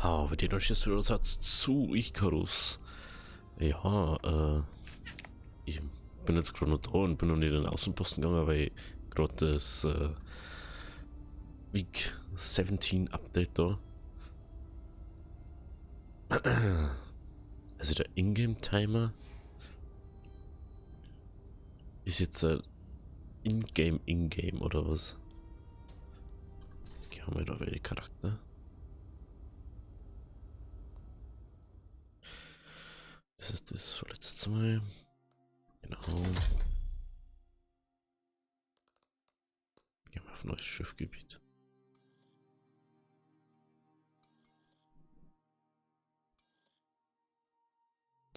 Aber den stehst du Satz zu Icarus. Ja, ich bin jetzt gerade noch da und bin noch nicht in den Außenposten gegangen, weil ich gerade das Week 17 Update da. Also der Ingame-Timer ist jetzt Ingame oder was? Hier haben wir da welche Charakter. Das ist das vorletzte Mal. Genau. Gehen wir auf neues Schiffgebiet.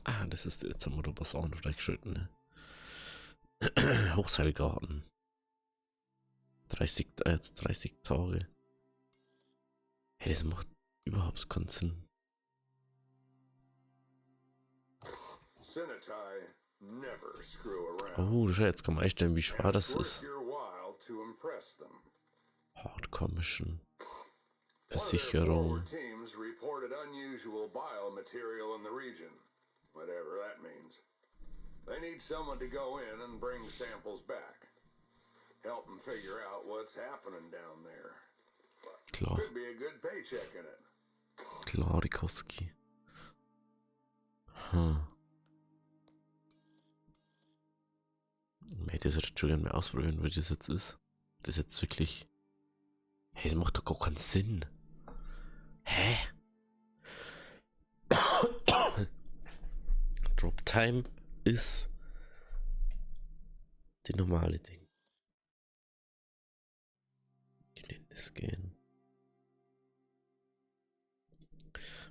Ah, das ist jetzt haben wir da was auch noch freigeschalten, ne? Hochseilgarten. 30 Tage. Hey, das macht überhaupt keinen Sinn. Oh, jetzt kann man einstellen, wie schwer das ist. Hardcore Mission. Versicherung. They need someone to go in and bring samples back. Help them figure out what's happening down there. Klar. Could be a good paycheck in it. Klar, die Koski. Ich hätte das schon gerne mal ausprobieren, wie das jetzt ist. Das jetzt wirklich. Hey, das macht doch gar keinen Sinn. Hä? Drop Time ist die normale Ding. Geländes gehen.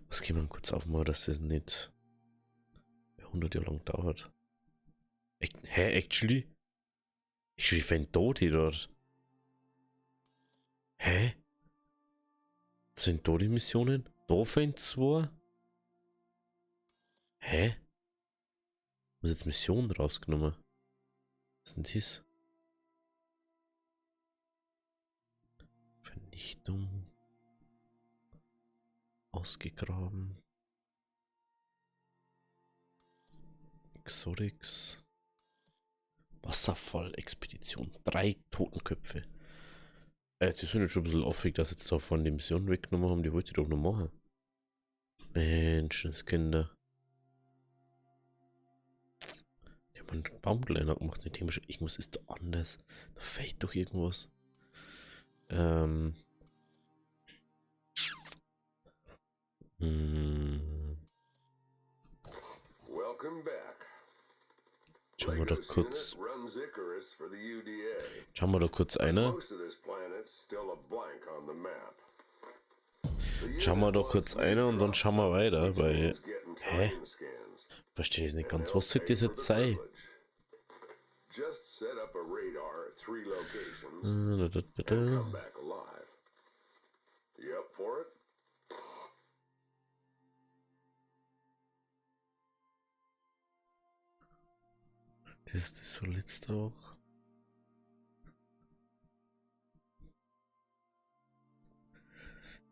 Was gehen wir kurz auf mal, dass das nicht 100 Jahre lang dauert. Hä, actually? Ich fände tot hier dort. Hä? Sind da die Missionen? Da fände 2? Hä? Was ist jetzt Mission rausgenommen? Was ist denn das? Vernichtung. Ausgegraben. Exotics. Wasserfall-Expedition. 3 Totenköpfe. Die sind jetzt schon ein bisschen aufregend, dass jetzt da von die Mission weggenommen haben. Die wollte ich doch noch machen. Menschenskinder. Die haben einen Baumkleiner gemacht. Ich denke schon, irgendwas ist da anders. Da fehlt doch irgendwas. Schauen wir da kurz. Schauen wir da kurz einer. Schauen wir da kurz einer und dann schauen wir weiter, weil. Hä? Verstehe ich nicht ganz. Was soll das jetzt sein? Das ist das so letzte auch.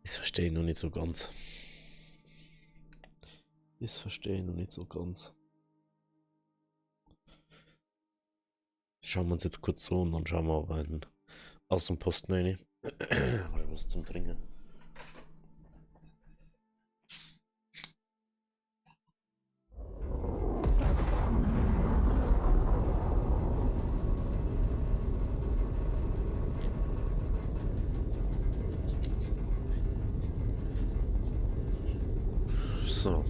Das verstehe ich noch nicht so ganz. Das verstehe ich noch nicht so ganz. Schauen wir uns jetzt kurz so und dann schauen wir aber einen Außenposten rein. Oder was zum Trinken. So.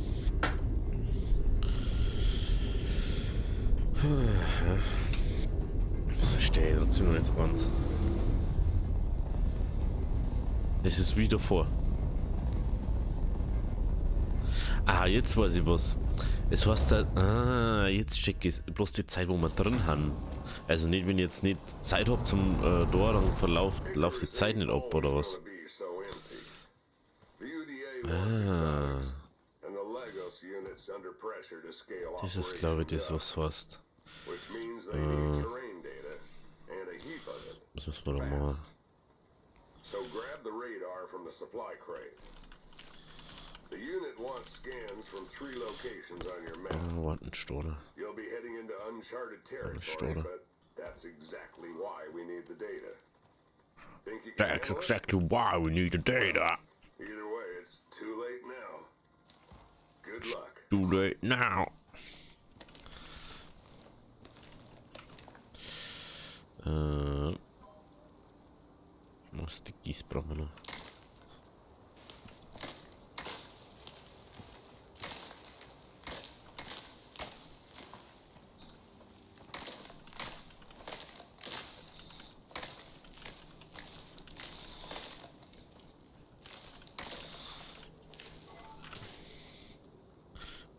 Das verstehe ich trotzdem noch nicht so ganz. Das ist wieder vor. Ah, jetzt weiß ich was. Es heißt da, jetzt check ich bloß die Zeit, wo wir drin haben. Also nicht, wenn ich jetzt nicht Zeit habe zum da, dann läuft die Zeit nicht ab, oder was? Ah. Das ist, glaube ich, das, was heißt. Was müssen wir da machen? unit wants scans from 3 locations on your map. Wat een stoner. You'll be heading into uncharted territory, but that's exactly why we need the data. Think you can That's handle it? exactly why we need the data. Either way, it's too late now. Good luck. Too late now. Stickies brauchen wir noch.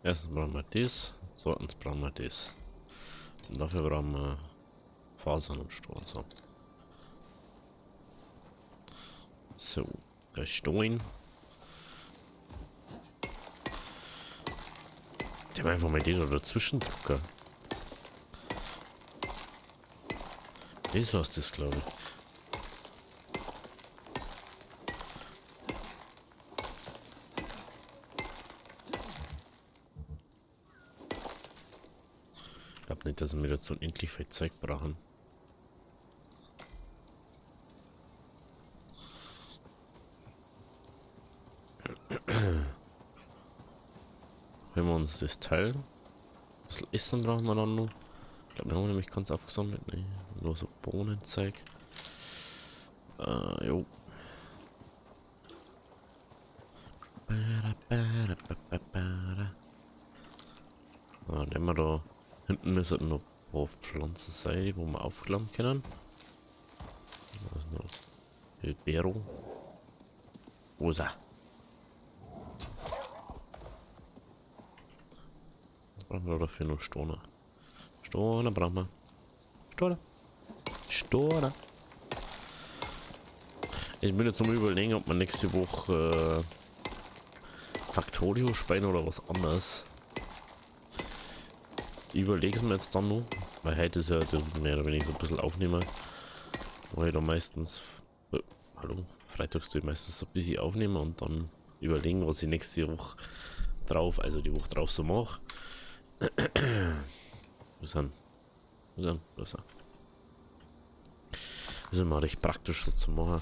Erstens brauchen wir das, zweitens brauchen wir das. Und dafür brauchen wir Fasern und Stroh. So, der Stein. Ich habe einfach mal den da dazwischen drücken. Das war's das, glaube ich. Ich glaube nicht, dass wir wieder so unendlich viel Zeug brauchen. Wenn wir uns das Teil, was Essen brauchen wir dann noch. Ich glaube, da haben wir nämlich ganz aufgesammelt. Nee, nur so Bohnenzeug. Jo. Nehmen wir da. Hinten müssen noch ein paar Pflanzen sein, wo wir aufklappen können. Also noch Hilbero. Wo ist er? Brauchen wir dafür noch Stoner. Stoner brauchen wir. Stoner. Stoner. Ich bin jetzt zum Überlegen, ob wir nächste Woche Factorio spielen oder was anderes. Überlege es mir jetzt dann noch, weil heute ist ja mehr oder weniger so ein bisschen aufnehmen, weil ich da meistens, hallo, freitags tue ich meistens so ein bisschen aufnehmen und dann überlegen, was ich nächste Woche drauf, also die Woche drauf so mache. Das ist immer recht praktisch so zu machen.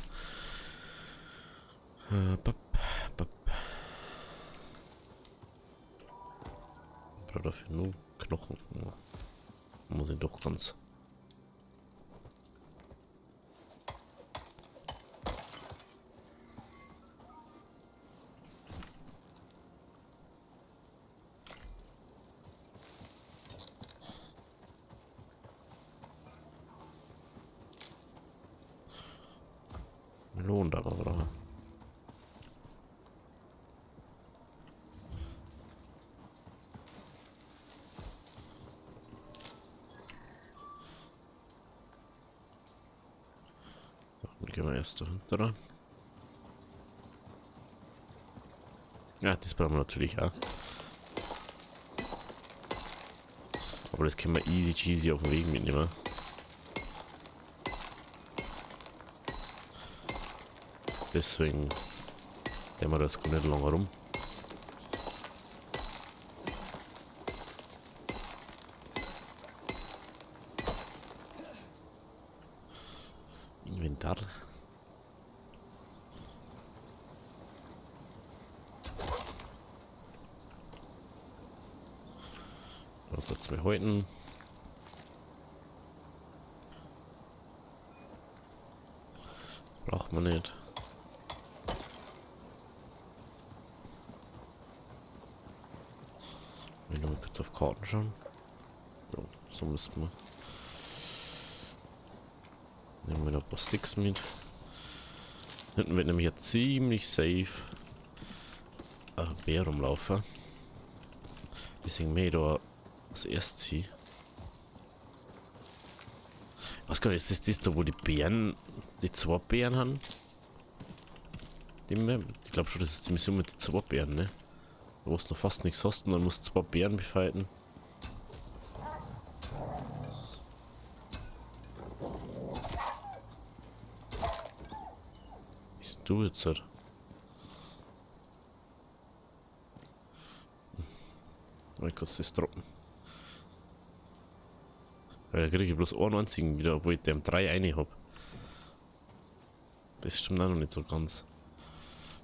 Oder dafür nur Knochen. Ja. Muss ich doch ganz. Lohnt aber, oder? Dann gehen wir erst dahinter. Ja, das brauchen wir natürlich auch. Aber das können wir easy cheesy auf dem Weg mitnehmen. Deswegen nehmen wir das gar nicht lange rum. Inventar. Da kurz mal halten. Braucht man nicht. Ich will mal kurz auf Karten schauen. Ja, so müssten wir. Nehmen wir noch ein paar Sticks mit. Hinten wird nämlich ja ziemlich safe ein Bär rumlaufen. Deswegen mehr da als erstes hier. Ich weiß gar nicht, ist das da, wo die Bären, die 2 Bären haben? Ich glaube schon, das ist die Mission mit den 2 Bären, ne? Wo du noch fast nichts hast und dann musst du 2 Bären befighten. Was du jetzt halt? Mal kurz das droppen. Weil da kriege ich bloß 91 wieder, obwohl ich dem 3 eine habe. Das stimmt auch noch nicht so ganz.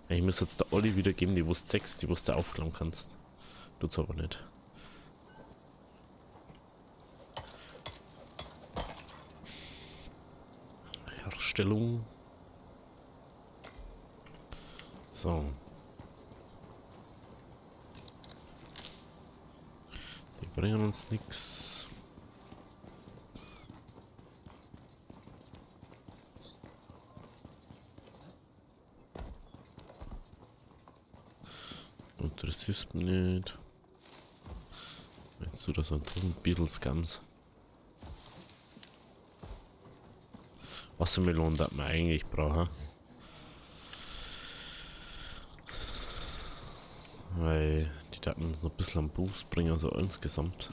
Ich muss jetzt der Olli wieder geben, die wusst 6, die wusste aufklauen kannst. Tut's aber nicht. Herstellung. So. Die bringen uns nichts. Interessiert mich nicht. Meinst du, das sind drin Beatles-Gams? Wassermelonen, das man eigentlich brauchen. Weil die Daten uns noch ein bisschen am Boost bringen, so insgesamt.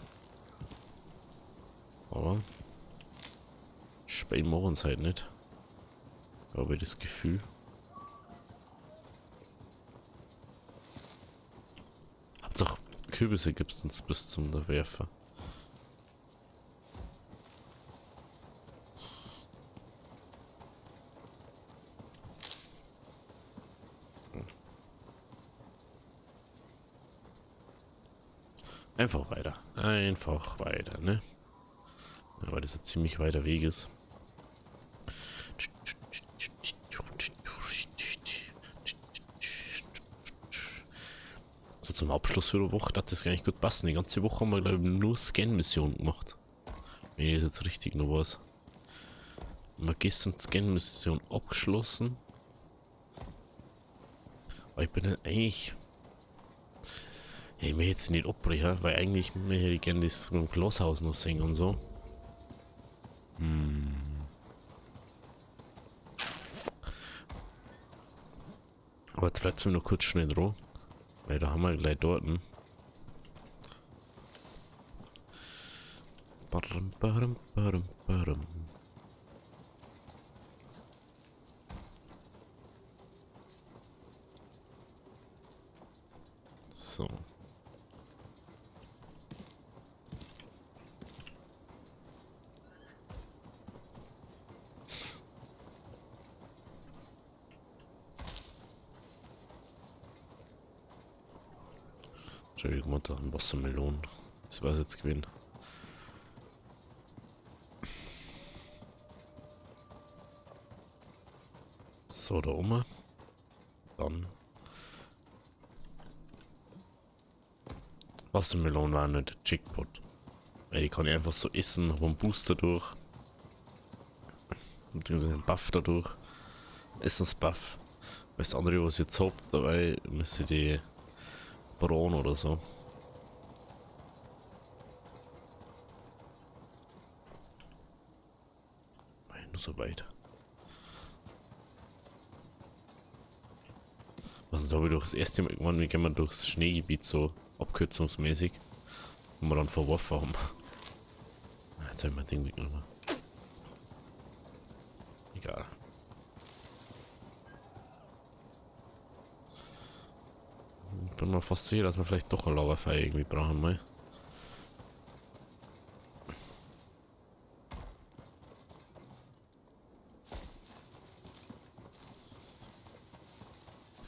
Aber Speien machen uns halt nicht. Habe ich das Gefühl. Hauptsache Kürbisse gibt es uns bis zum Werfer. Einfach weiter. Einfach weiter, ne? Ja, weil das ein ziemlich weiter Weg ist. So zum Abschluss für die Woche hat das gar nicht gut passen. Die ganze Woche haben wir, glaube ich, nur Scan-Missionen gemacht. Wenn ich das jetzt richtig noch weiß. Wir haben gestern Scan-Mission abgeschlossen. Aber ich bin dann eigentlich... Ja, ich möchte jetzt nicht abbrechen, weil eigentlich möchte ich gerne das Glashaus noch sehen und so. Aber jetzt bleibt es mir noch kurz schnell dran. Weil da haben wir gleich dort. Barum, barum, barum, barum. So. Entschuldigung, mal da ein Wassermelonen. Das war jetzt gewesen. So, da oben. Dann. Wassermelonen war nicht der Jackpot. Weil die kann ich einfach so essen, habe einen Booster durch. Und einen Buff dadurch. Essensbuff. Weil das andere, was ich jetzt habe, dabei müsste die braun oder so. Nur so weit. Also da habe ich doch das erste Mal irgendwann, wie gehen wir durchs Schneegebiet so abkürzungsmäßig, wo wir dann verworfen haben. Jetzt habe ich mein Ding weggenommen. Egal. Ich bin mal fast sicher, dass wir vielleicht doch ein Lagerfeuer irgendwie brauchen mal.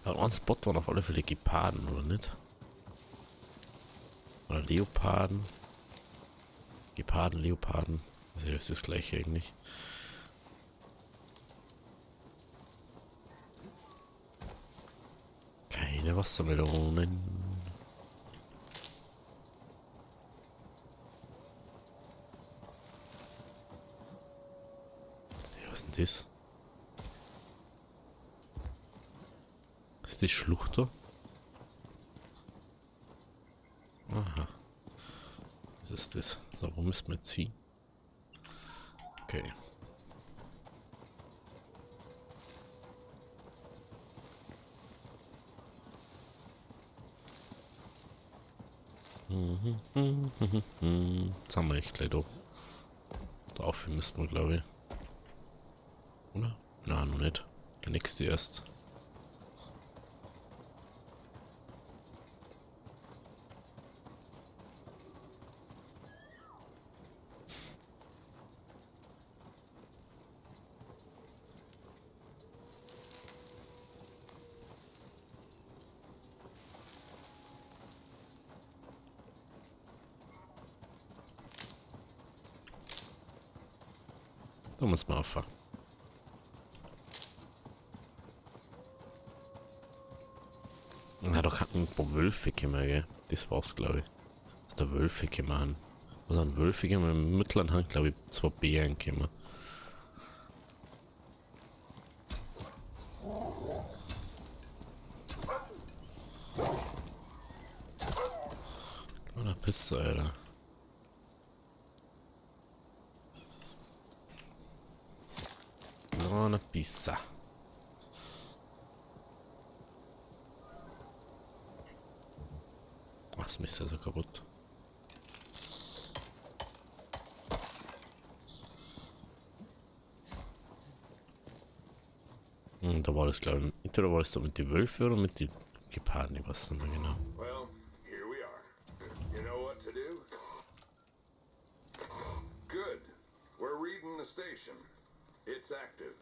An einem Spot waren auf alle Fälle Geparden, oder nicht? Oder Leoparden. Geparden, Leoparden. Also ist das gleiche eigentlich. Keine Wassermelonen. Ja, was ist denn das? Ist die Schlucht da? Aha. Was ist das? So, wo müssen wir jetzt hin? Okay. Jetzt haben wir echt gleich da. Dafür müssten wir, glaube ich. Oder? Nein, noch nicht. Der nächste erst. Da muss man auffahren. Ja, doch hat ein paar Wölfe gekommen, gell? Das war's, glaube ich. Dass der Wölfe gekommen haben. Also ein Wölfe gekommen, im mittleren Hand, glaube ich, 2 Bären gekommen. Oder Pisse, Alter. No, eine Pizza. Ach, das Mist ist so kaputt. Da war das, glaube ich, entweder war das da mit den Wölfen oder mit den Geparden, ich weiß nicht mehr genau. Well, here we are. You know what to do? Good. We're reading the station. It's active.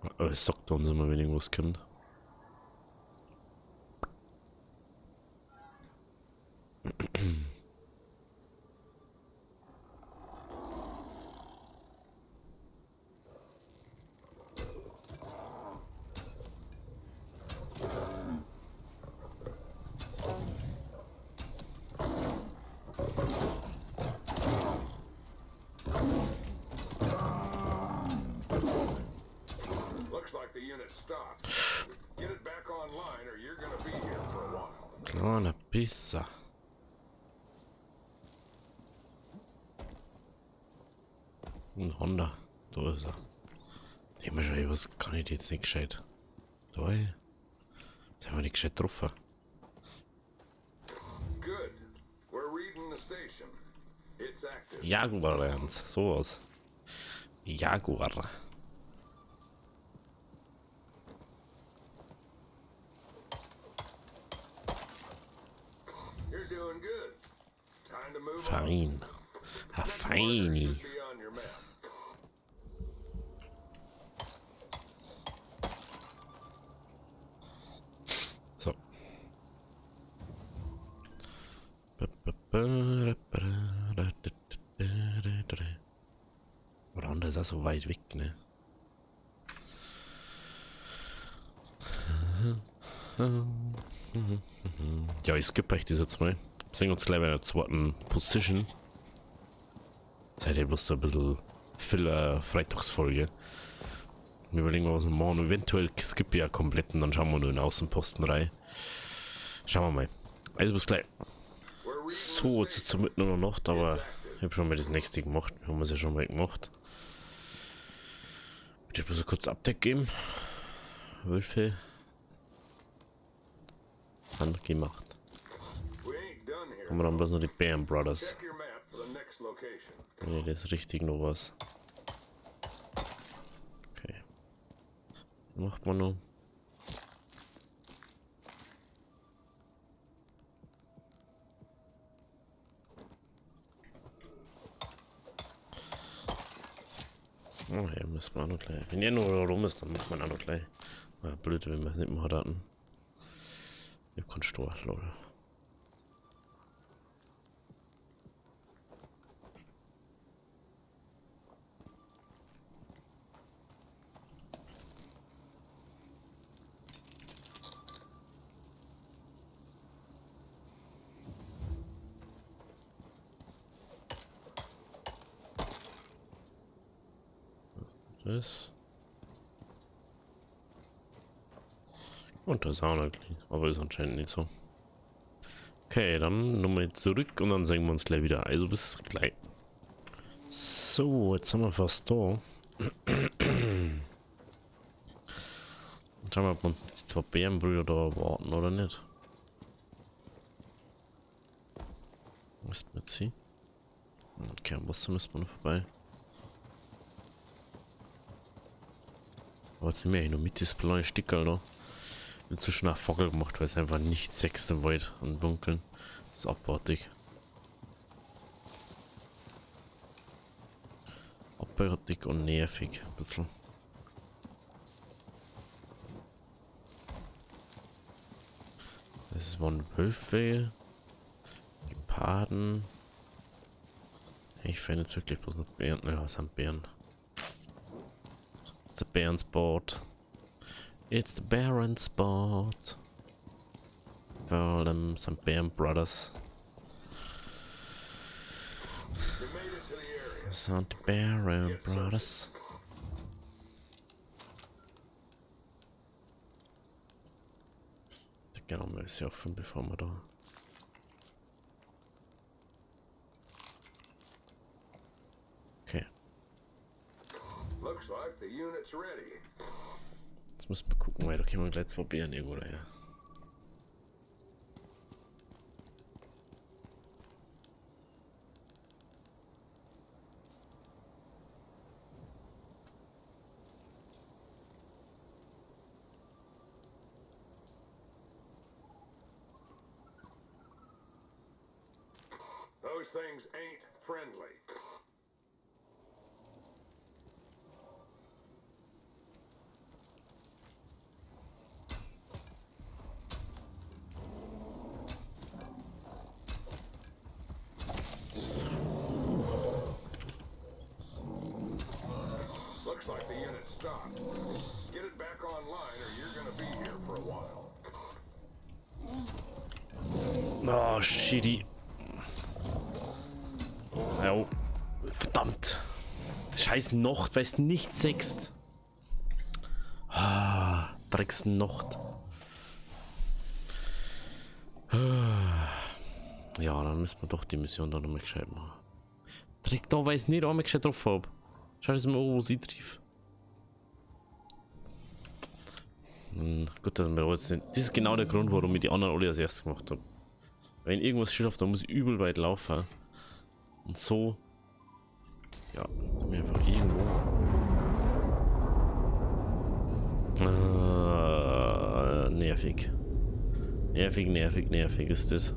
Aber es sagt uns immer, wenn irgendwas kommt. Looks like the unit stopped. Get it back online or you're gonna be here for a while. Kleine Pizza. Ein Honda. Da ist er. Ich mir schon, was kann ich jetzt nicht gescheit? Da, ey. Das haben wir nicht gescheit getroffen. Good. We're reading the station. It's active. Jaguar Ernst, sowas. Jaguar. You're doing good. Time to move on. Fein. Ah, Next feini. marker should be on your map. So. Oder ist das so weit weg, ne? Ja, ich skippe euch das jetzt mal. Sehen uns gleich bei der zweiten Position. Seid ihr bloß so ein bisschen Filler-Freitagsfolge. Wir überlegen, was wir machen. Eventuell skippe ich ja komplett und dann schauen wir nur in den Außenposten rein. Schauen wir mal. Also bis gleich. So, jetzt ist es mitten in der Nacht, aber ich habe schon mal das nächste gemacht. Wir haben es ja schon mal gemacht. Ich würde bloß ein kurzes Update geben. Wölfe. Haben wir gemacht. Haben wir dann bloß noch die Bären Brothers. Check your map for the next location. Ne, das ist richtig noch was. Okay. Macht man noch. Oh, hier müssen wir auch noch gleich. Wenn ihr nur rum ist, dann macht man auch noch gleich. War blöd, wenn wir es nicht mehr hatten. Ich hab keinen Stor, lol. Das. Und das auch noch gleich. Aber ist anscheinend nicht so. Okay, dann nochmal zurück und dann sehen wir uns gleich wieder. Also bis gleich. So, jetzt haben wir fast da. Schauen wir, ob wir uns die 2 Bärenbrüder da erwarten oder nicht. Was mit sie? Okay, am Wasser müssen wir noch vorbei. Aber jetzt sind wir hier noch mit das kleine Stück, Alter. Inzwischen auch Fackel gemacht, weil es einfach nicht sechs im Wald und dunkeln. Das ist abartig. Abartig und nervig. Ein bisschen. waren Wölfe, Geparden. Ich finde jetzt wirklich bloß noch Bären. Ja, es sind Bären. It's the Bären Spot. It's the Baron Spot. Vor allem sind Bären Brothers. You made it to the area. Das sind die Baron Brothers. Da gehen wir mal sehr offen, bevor wir da. Okay. Looks like the unit's ready. Jetzt müssen wir gucken, weil da können wir gleich 2 Bären irgendwo daher. Those things ain't friendly. Looks like the unit stopped. Get it back online or you're gonna be here for a while. Oh, shitty. Ja, verdammt. Scheiß Nacht, weil es nicht sechst. Ah, Drecks Nacht. Ja, dann müssen wir doch die Mission da nochmal gescheit machen. Dreck da, weil ich es nicht einmal gescheit drauf habe. Schau das mal an, wo sie trifft. Gut, dass wir jetzt nicht. Das ist genau der Grund, warum ich die anderen alle als erstes gemacht habe. Wenn irgendwas schief läuft, dann muss ich übel weit laufen. Und so. Ja, mir einfach irgendwo. Nervig. Nervig ist das.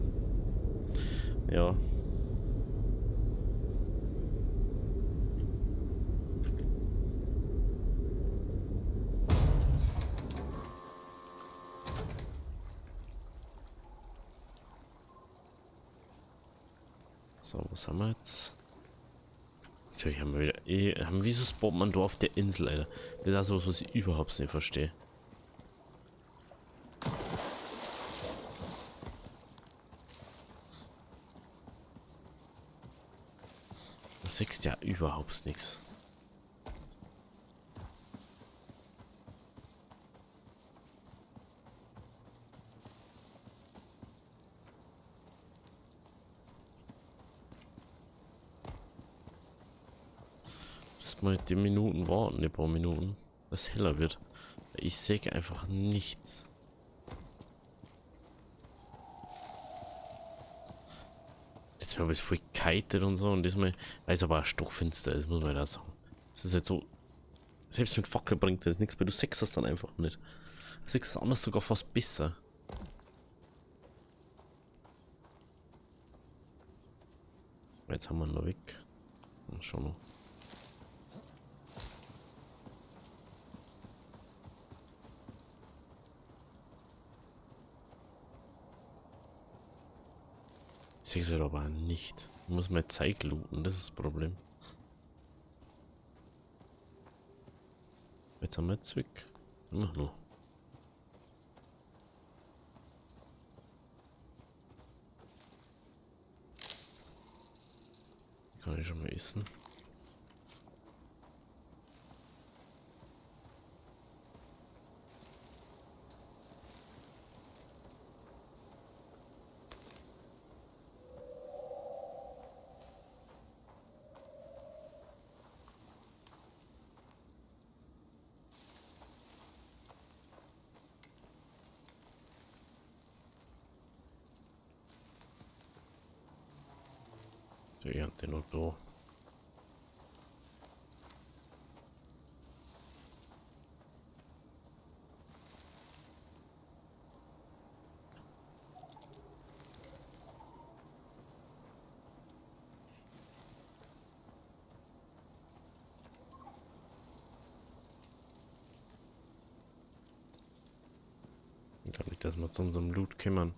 Ja. So, was haben wir jetzt? Natürlich haben wir wieder. Wieso spawnt man da auf der Insel, Alter? Das ist also was, was ich überhaupt nicht verstehe. Du siehst ja überhaupt nichts. Dass wir die Minuten warten, ein paar Minuten, dass es heller wird. Ich sehe einfach nichts. Jetzt habe ich voll gekitet und so und diesmal ist aber auch stockfinster, das muss man da sagen. Das ist halt so, selbst mit Fackel bringt das nichts, weil du siehst das dann einfach nicht. Du siehst es anders sogar fast besser. Jetzt haben wir ihn noch weg. Schon noch. Ich sehe es halt aber nicht. Ich muss mal Zeit looten, das ist das Problem. Jetzt haben wir Zwick. Mach nur. Kann ich schon mal essen. Der Ernte noch da. Ich glaube nicht, dass wir zu unserem Loot kümmern.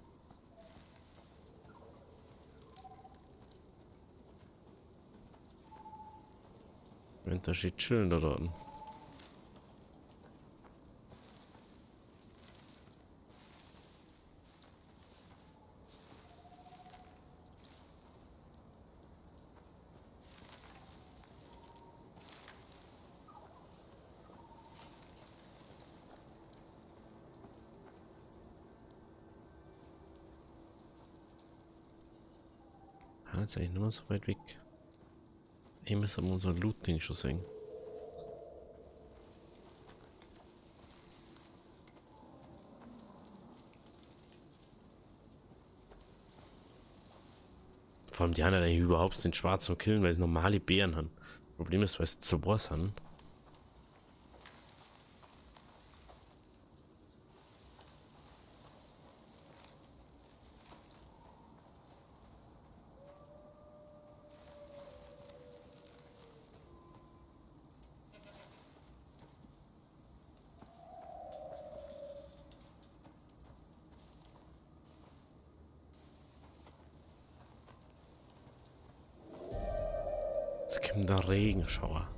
Wenn da steht chillen da dort. Jetzt eigentlich nicht mehr so weit weg. Ich muss aber unser Loot-Ding schon sehen. Vor allem die haben ja überhaupt den schwarzen killen, weil sie normale Beeren haben. Problem ist, weil sie zu was haben. Jetzt kommt der Regenschauer.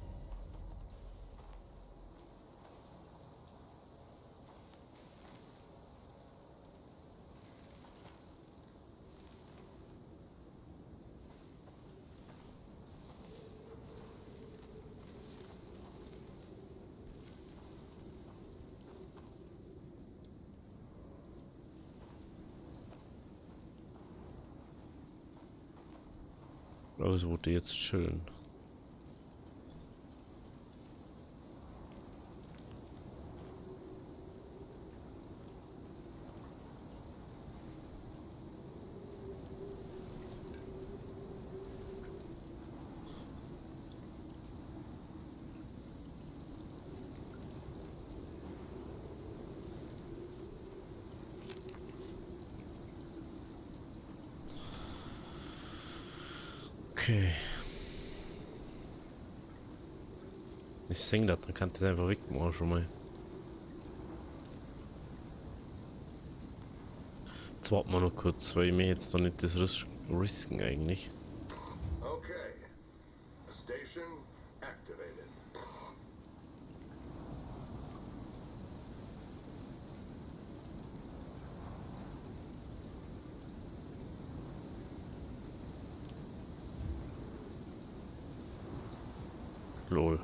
Also wurde jetzt chillen. Okay. Ich singe das, dann kann das einfach wegmachen schon mal. Jetzt warten wir noch kurz, weil ich mir jetzt doch nicht das risken eigentlich. Okay. Station activated. Lol.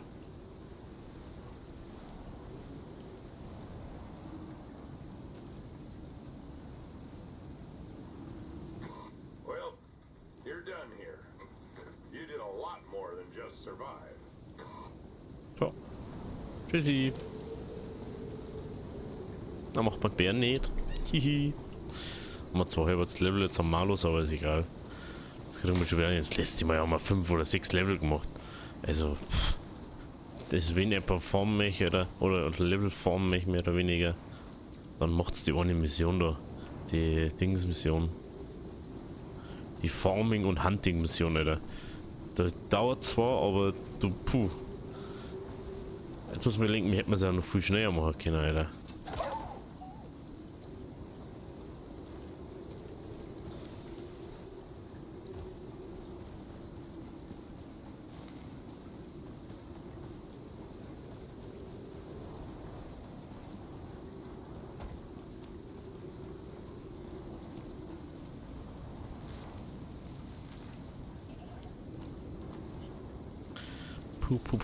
Well, you're done here. You did a lot more than just survive. So. Tschüssi. Da macht man Bären nicht. Hihi. Haben wir zwar halbwegs Level jetzt am Malus, aber ist egal. Das kriegen wir schon wieder. Jetzt lässt sich mal ja mal 5 oder 6 Level gemacht. Also, das ist wenn ich performen möchte oder Level formen möchte, mehr oder weniger, dann macht's die eine Mission da. Die Dings-Mission. Die Farming- und Hunting-Mission, Alter. Das dauert zwar, aber du, puh. Jetzt muss man denken, hätte man es ja noch viel schneller machen können, Alter.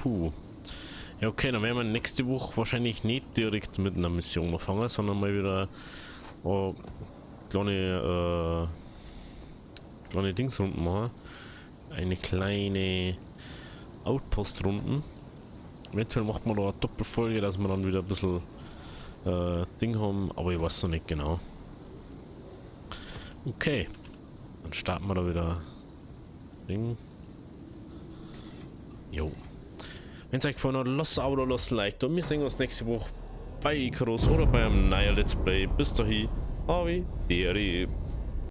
Puh. Ja, okay, dann werden wir nächste Woche wahrscheinlich nicht direkt mit einer Mission anfangen, sondern mal wieder kleine Dingsrunden machen. Eine kleine Outpost-Runden. Eventuell macht man da eine Doppelfolge, dass wir dann wieder ein bisschen Ding haben, aber ich weiß noch nicht genau. Okay, dann starten wir da wieder Ding. Jo. Wenn es euch gefallen hat, lasst ein Abo, lasst ein Like und wir sehen uns nächste Woche bei Icarus oder bei einem neuen Let's Play. Bis dahin, Avi, Deri.